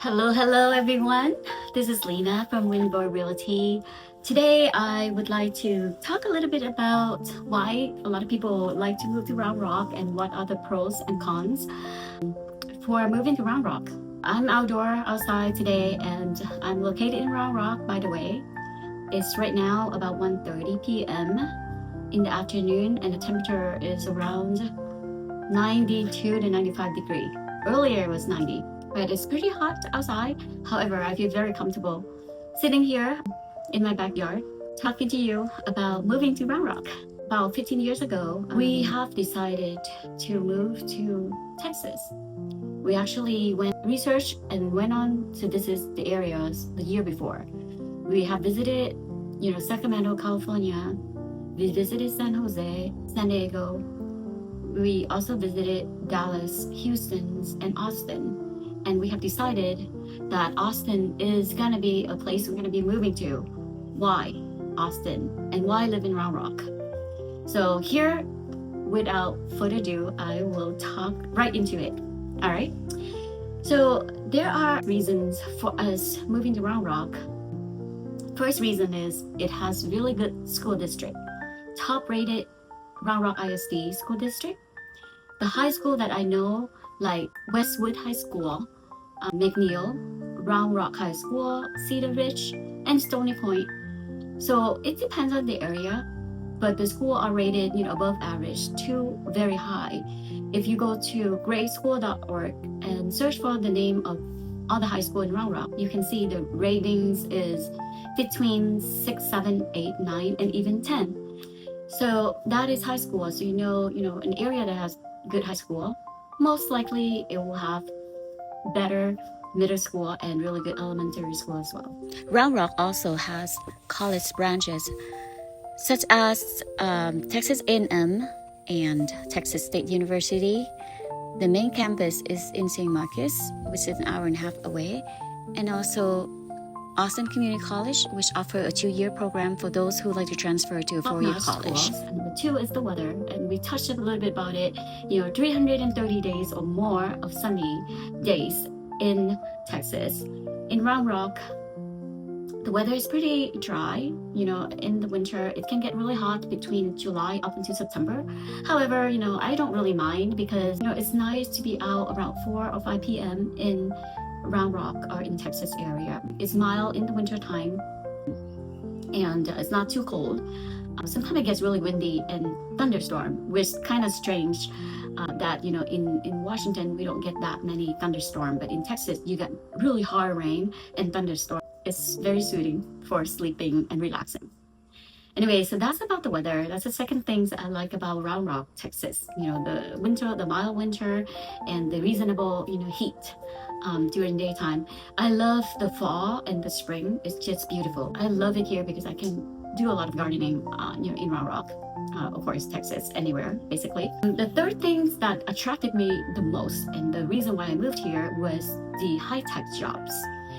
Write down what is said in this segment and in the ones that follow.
Hello everyone. This is Lena from Winvo Realty. Today I would like to talk a little bit about why a lot of people like to move to Round Rock and what are the pros and cons for moving to Round Rock. I'm outside today and I'm located in Round Rock, by the way. It's right now about 1:30 p.m. in the afternoon and the temperature is around 92 to 95 degrees. Earlier it was 90. But it's pretty hot outside. However, I feel very comfortable sitting here in my backyard talking to you about moving to Round Rock. About 15 years ago, we have decided to move to Texas. We actually researched and went on to visit the areas the year before. We have visited, Sacramento, California. We visited San Jose, San Diego. We also visited Dallas, Houston, and Austin. And we have decided that Austin is going to be a place we're going to be moving to. Why Austin? And why live in Round Rock? So here, without further ado, I will talk right into it. All right? So there are reasons for us moving to Round Rock. First reason is it has really good school district. Top rated Round Rock ISD school district. The high school that I know, like Westwood High School, McNeil, Round Rock High School, Cedar Ridge, and Stony Point. So it depends on the area, but the school are rated, above average to very high. If you go to gradeschool.org and search for the name of all the high school in Round Rock, you can see the ratings is between 6, 7, 8, 9, and even 10. So that is high school. So an area that has good high school, most likely it will have better middle school and really good elementary school as well. Round Rock also has college branches such as Texas A&M and Texas State University. The main campus is in St. Marcus, which is an hour and a half away, and also Austin Community College, which offer a 2-year program for those who like to transfer to a 4-year college. And number 2 is the weather, and we touched a little bit about it. 330 days or more of sunny days in Texas. In Round Rock, the weather is pretty dry. In the winter, it can get really hot between July up until September. However, I don't really mind because, it's nice to be out around 4 or 5 p.m. in Round Rock or in Texas area. It's mild in the winter time and it's not too cold. Sometimes it gets really windy and thunderstorm, which is kind of strange that in Washington we don't get that many thunderstorm, but in Texas you get really hard rain and thunderstorm. It's very soothing for sleeping and relaxing. Anyway, so that's about the weather. That's the second thing that I like about Round Rock, Texas. The winter, the mild winter, and the reasonable, heat during daytime. I love the fall and the spring. It's just beautiful. I love it here because I can do a lot of gardening, in Round Rock. Of course, Texas, anywhere, basically. The third thing that attracted me the most, and the reason why I moved here, was the high-tech jobs.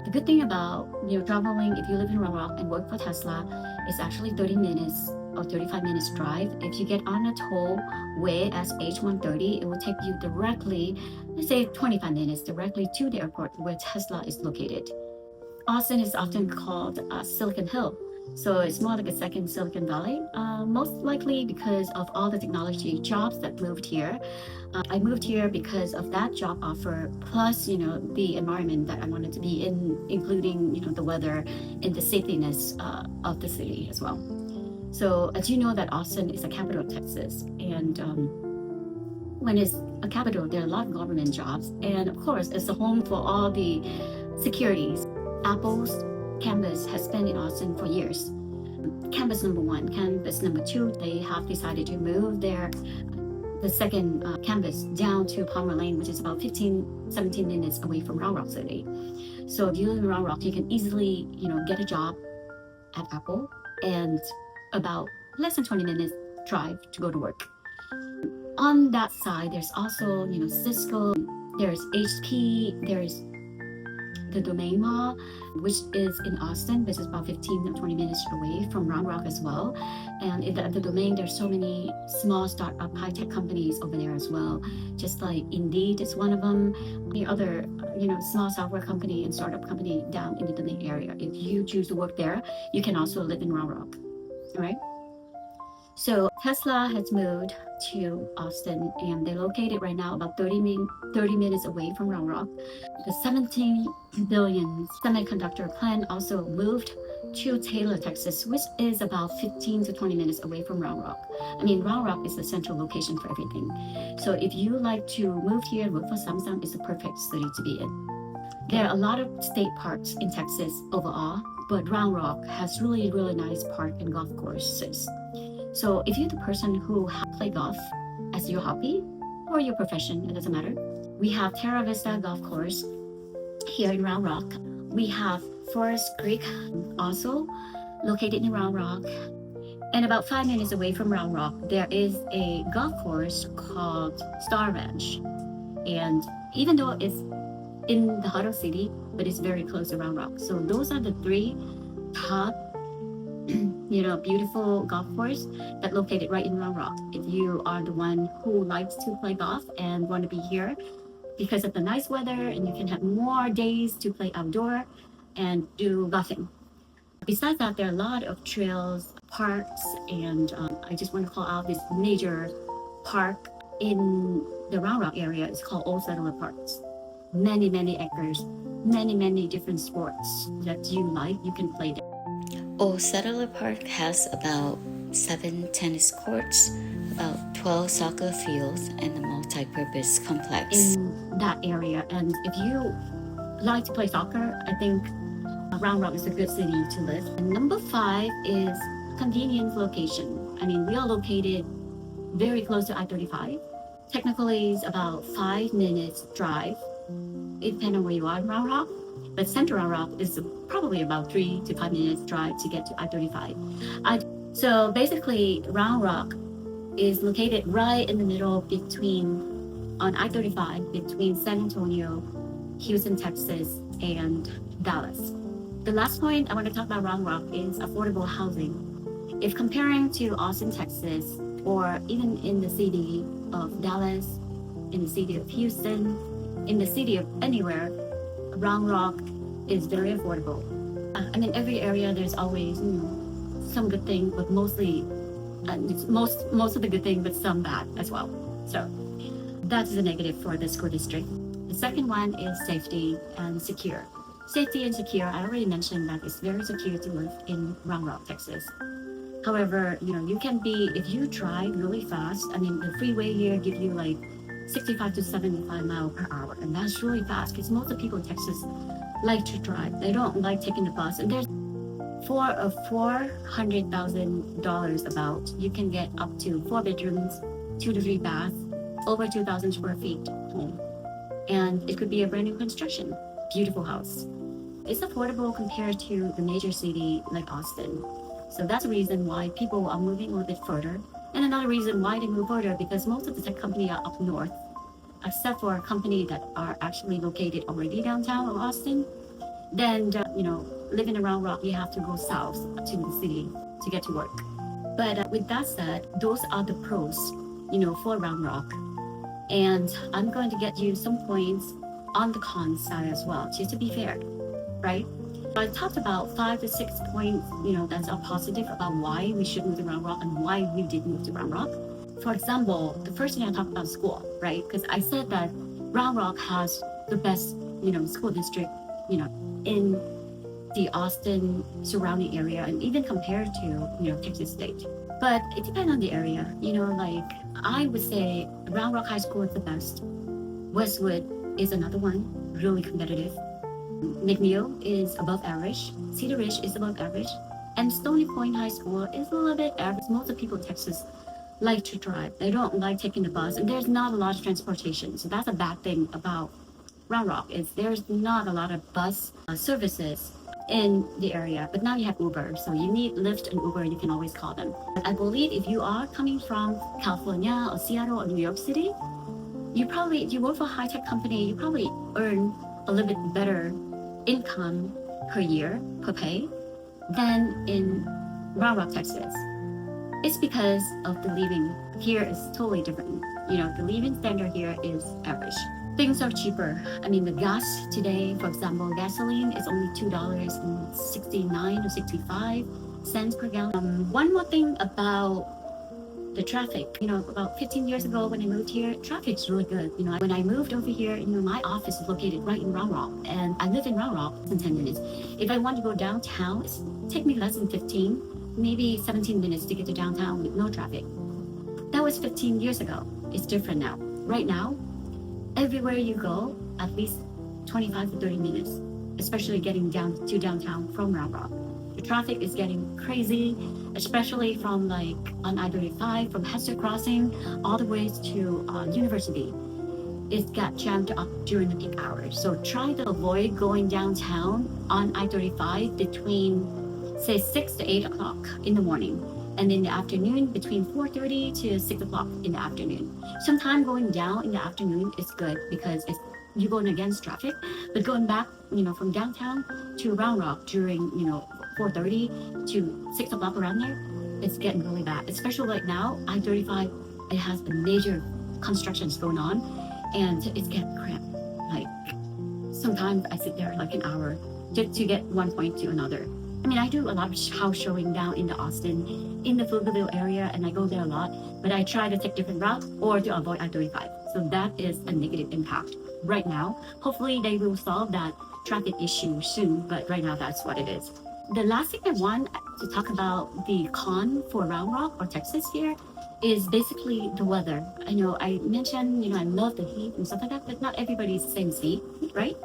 The good thing about traveling, if you live in Round Rock and work for Tesla, it's actually 30 minutes or 35 minutes drive. If you get on a tollway as H130, it will take you directly, let's say 25 minutes, directly to the airport where Tesla is located. Austin is often called Silicon Hill. So it's more like a second Silicon Valley, most likely because of all the technology jobs that moved here. I moved here because of that job offer, plus, the environment that I wanted to be in, including, the weather and the safetyness of the city as well. So as you know that Austin is a capital of Texas, and when it's a capital, there are a lot of government jobs. And of course, it's the home for all the securities. Apple's campus has been in Austin for years. Campus number 1, campus number 2, they have decided to move the second campus down to Palmer Lane, which is about 15-17 minutes away from Round Rock City. So if you live in Round Rock, you can easily, get a job at Apple and about less than 20 minutes drive to go to work. On that side, there's also, Cisco, there's HP, there's the domain mall, which is in Austin, which is about 15 or 20 minutes away from Round Rock as well. And in the domain, there's so many small startup high-tech companies over there as well. Just like Indeed is one of them. The other, small software company and startup company down in the domain area. If you choose to work there, you can also live in Round Rock, all right? So Tesla has moved to Austin, and they're located right now about 30 minutes away from Round Rock. The 17 billion semiconductor plant also moved to Taylor, Texas, which is about 15 to 20 minutes away from Round Rock. Round Rock is the central location for everything. So if you like to move here and work for Samsung, it's the perfect city to be in. There are a lot of state parks in Texas overall, but Round Rock has really, really nice park and golf courses. So if you're the person who play golf as your hobby or your profession, it doesn't matter. We have Terra Vista Golf Course here in Round Rock. We have Forest Creek, also located in Round Rock. And about 5 minutes away from Round Rock, there is a golf course called Star Ranch. And even though it's in the heart of city, but it's very close to Round Rock. So those are the three top beautiful golf course that located right in Round Rock. If you are the one who likes to play golf and want to be here because of the nice weather, and you can have more days to play outdoor and do golfing. Besides that, there are a lot of trails, parks, and I just want to call out this major park in the Round Rock area. It's called Old Settler Parks. Many acres, many different sports that you like, you can play there. Old Settler Park has about 7 tennis courts, about 12 soccer fields, and a multi-purpose complex. In that area, and if you like to play soccer, I think Round Rock is a good city to live. And number 5 is convenience location. We are located very close to I-35. Technically, it's about 5 minutes drive. It depends on where you are in Round Rock. But Central Round Rock is probably about 3 to 5 minutes drive to get to I-35. So basically, Round Rock is located right in the middle on I-35 between San Antonio, Houston, Texas, and Dallas. The last point I want to talk about Round Rock is affordable housing. If comparing to Austin, Texas, or even in the city of Dallas, in the city of Houston, in the city of anywhere, Round Rock is very affordable. Every area there's always some good thing, but mostly most of the good thing, but some bad as well. So that's the negative for the school district. The second one is safety and secure. Safety and secure, I already mentioned that it's very secure to live in Round Rock, Texas. However, you can be, if you drive really fast, the freeway here gives you like 65 to 75 miles per hour, and that's really fast because most of the people in Texas like to drive. They don't like taking the bus, and there's for a $400,000 about, you can get up to 4 bedrooms, 2 to 3 baths, over 2,000 square feet home, and it could be a brand new construction, beautiful house. It's affordable compared to the major city like Austin, so that's the reason why people are moving a little bit further. And another reason why they move further, because most of the tech companies are up north, except for a company that are actually located already downtown of Austin. Then, living around Rock, you have to go south to the city to get to work. But with that said, those are the pros, for Round Rock. And I'm going to get you some points on the cons side as well, just to be fair, right? I talked about 5 to 6 points, that's all positive about why we should move to Round Rock and why we did move to Round Rock. For example, the first thing I talked about school, right? Because I said that Round Rock has the best, school district, in the Austin surrounding area, and even compared to, Texas State. But it depends on the area, I would say Round Rock High School is the best. Westwood is another one, really competitive. McNeil is above average, Cedar Ridge is above average, and Stony Point High School is a little bit average. Most of the people in Texas like to drive. They don't like taking the bus, and there's not a lot of transportation. So that's a bad thing about Round Rock, is there's not a lot of bus services in the area. But now you have Uber, so you need Lyft and Uber, you can always call them. But I believe if you are coming from California or Seattle or New York City, if you work for a high-tech company, you probably earn a little bit better income per year, per pay, than in Round Rock, Texas. It's because of the living here is totally different. You know, the living standard here is average. Things are cheaper. I mean, the gas today, for example, gasoline is only $2.69 or 65 cents per gallon. One more thing about the traffic. You know, about 15 years ago when I moved here, traffic's really good. You know, when I moved over here, you know, my office is located right in Round Rock, and I live in Round Rock in 10 minutes. If I want to go downtown, it take me less than 15, maybe 17 minutes to get to downtown with no traffic. That was 15 years ago. It's different now. Right now, everywhere you go, at least 25 to 30 minutes, especially getting down to downtown from Round Rock. The traffic is getting crazy, especially from like on I-35, from Hester Crossing all the way to University. It got jammed up during the peak hours. So try to avoid going downtown on I-35 between, say, 6 to 8 o'clock in the morning. And in the afternoon, between 4:30 to 6 o'clock in the afternoon. Sometimes going down in the afternoon is good because you're going against traffic. But going back, you know, from downtown to Round Rock during, you know, 4:30 to 6 o'clock around there, it's getting really bad. Especially right now, I-35, it has a major constructions going on, and it's getting cramped. Like, sometimes I sit there like an hour just to get one point to another. I mean, I do a lot of house showing down in the Austin, in the Pflugerville area, and I go there a lot, but I try to take different routes or to avoid I-35. So that is a negative impact right now. Hopefully they will solve that traffic issue soon, but right now that's what it is. The last thing I want to talk about the con for Round Rock or Texas here is basically the weather. I know I mentioned, you know, I love the heat and stuff like that, but not everybody's the same heat, right?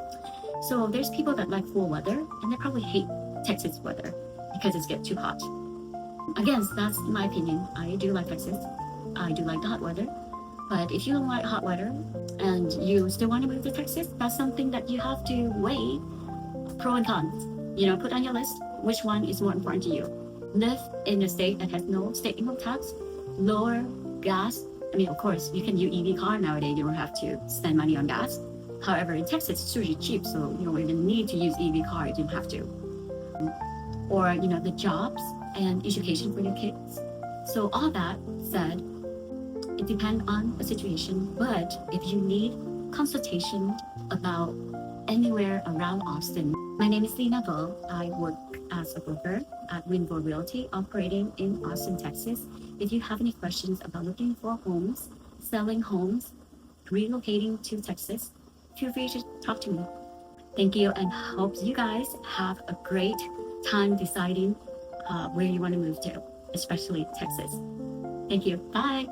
So there's people that like cool weather, and they probably hate Texas weather because it gets too hot. Again, that's my opinion. I do like Texas. I do like the hot weather. But if you don't like hot weather and you still want to move to Texas, that's something that you have to weigh pro and cons. You know, put on your list which one is more important to you. Live in a state that has no state income tax, lower gas. I mean, of course, you can use EV car nowadays. You don't have to spend money on gas. However, in Texas, it's usually cheap, so you don't even need to use EV car. You don't have to. Or, you know, the jobs and education for your kids. So all that said, it depends on the situation, but if you need consultation about anywhere around Austin, my name is Lena Vo. I work as a broker at Winvo Realty operating in Austin, Texas. If you have any questions about looking for homes, selling homes, relocating to Texas, feel free to talk to me. Thank you, and hope you guys have a great time deciding where you want to move to, especially Texas. Thank you. Bye.